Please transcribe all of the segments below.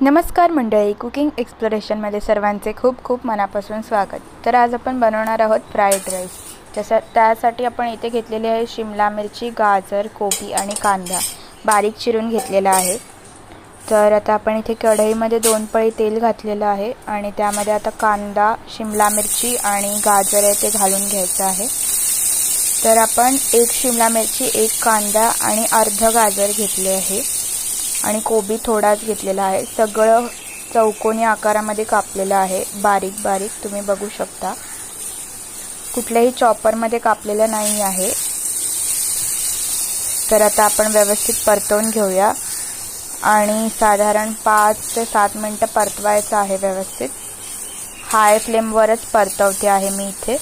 नमस्कार मंडळी, कुकिंग एक्सप्लोरेशनमध्ये सर्वांचे खूप खूप मनापासून स्वागत। तर आज आपण बनवणार आहोत फ्राईड राईस। त्यासाठी आपण इथे घेतलेले आहे शिमला मिरची, गाजर, कोबी आणि कांदा बारीक चिरून घेतलेला आहे। तर आता आपण इथे कढईमध्ये 2 पळी तेल घातलेलं आहे आणि त्यामध्ये आता कांदा, शिमला मिरची आणि गाजर आहे ते घालून घ्यायचं आहे। तर आपण 1 शिमला मिरची, 1 कांदा आणि अर्ध गाजर घेतले आहे आणि कोबी थोडाच घेतलेला आहे। सगळं चौकोनी आकारामध्ये कापलेलं आहे, बारीक बारीक तुम्ही बघू शकता। कुठल्याही चॉपरमध्ये कापलेलं नाही आहे। तर आता आपण व्यवस्थित परतवून घेऊया आणि साधारण 5 ते 7 मिनिटं परतवायचं आहे व्यवस्थित। हाय फ्लेमवरच परतवते आहे मी इथे।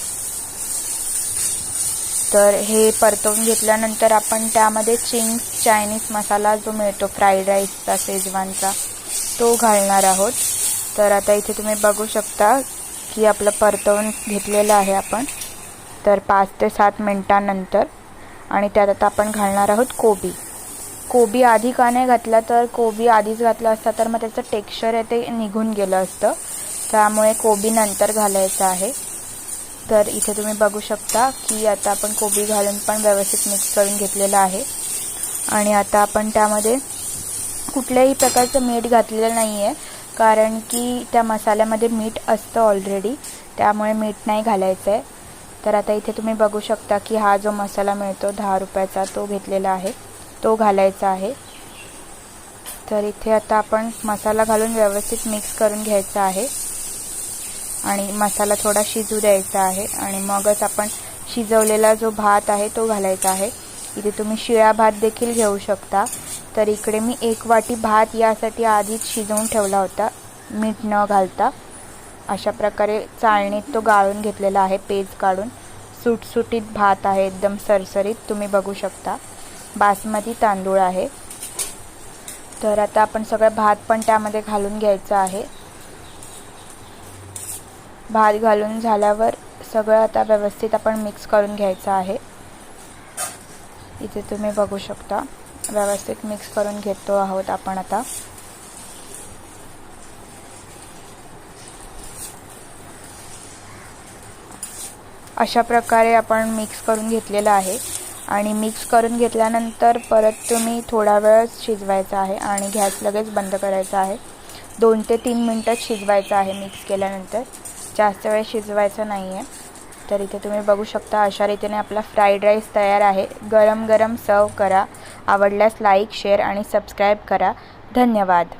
तर हे परतवून घेतल्यानंतर आपण त्यामध्ये चिंग्स चायनीज मसाला जो मिळतो फ्राईड राईसचा शेजवानचा तो घालणार आहोत। तर आता इथे तुम्ही बघू शकता की आपलं परतवून घेतलेलं आहे आपण। तर 5 ते 7 मिनिटांनंतर आणि त्यात आता आपण घालणार आहोत कोबी आधी का नाही घातला, तर कोबी आधीच घातला असता तर मग त्याचं टेक्स्चर आहे ते निघून गेलं असतं, त्यामुळे कोबी नंतर घालायचं आहे। तर इथे तुम्ही बघू शकता की आता आपण कोबी घालून पण व्यवस्थित मिक्स करून घेतलेलं आहे आणि आता आपण त्यामध्ये कुठल्याही प्रकारचं मीठ घातलेलं नाही आहे, कारण की त्या मसाल्यामध्ये मीठ असतं ऑलरेडी, त्यामुळे मीठ नाही घालायचं आहे। तर आता इथे तुम्ही बघू शकता की हा जो मसाला मिळतो 10 रुपयाचा तो घेतलेला आहे, तो घालायचा आहे। तर इथे आता आपण मसाला घालून व्यवस्थित मिक्स करून घ्यायचा आहे आणि मसाला थोडा शिजू द्यायचा आहे आणि मगच आपण शिजवलेला जो भात आहे तो घालायचा आहे। इथे तुम्ही शिळा भात देखील घेऊ शकता। तर इकडे मी 1 वाटी भात यासाठी आधीच शिजवून ठेवला होता, मीठ न घालता। अशा प्रकारे चाळणीत तो गाळून घेतलेला आहे, पेज काढून। सुटसुटीत भात आहे, एकदम सरसरीत, तुम्ही बघू शकता। बासमती तांदूळ आहे। तर आता आपण सगळं भात पण त्यामध्ये घालून घ्यायचं आहे। भात घालून झाल्यावर सगळं आता व्यवस्थित आपण मिक्स करून घ्यायचं आहे। इथे तुम्ही बघू शकता व्यवस्थित मिक्स करून घेतो आहोत आपण आता। अशा प्रकारे आपण मिक्स करून घेतलेलं आहे आणि मिक्स करून घेतल्यानंतर परत तुम्ही थोडा वेळ शिजवायचा आहे आणि गॅस लगेच बंद करायचा आहे। 2 ते 3 मिनिटं शिजवायचं आहे मिक्स केल्यानंतर, जास्त वेळ शिजवायचं नाही आहे। तर इथे तुम्ही बघू शकता अशा रीतीने आपला फ्राईड राईस तयार आहे। गरम गरम सर्व करा। आवडल्यास लाईक, शेअर आणि सबस्क्राईब करा। धन्यवाद।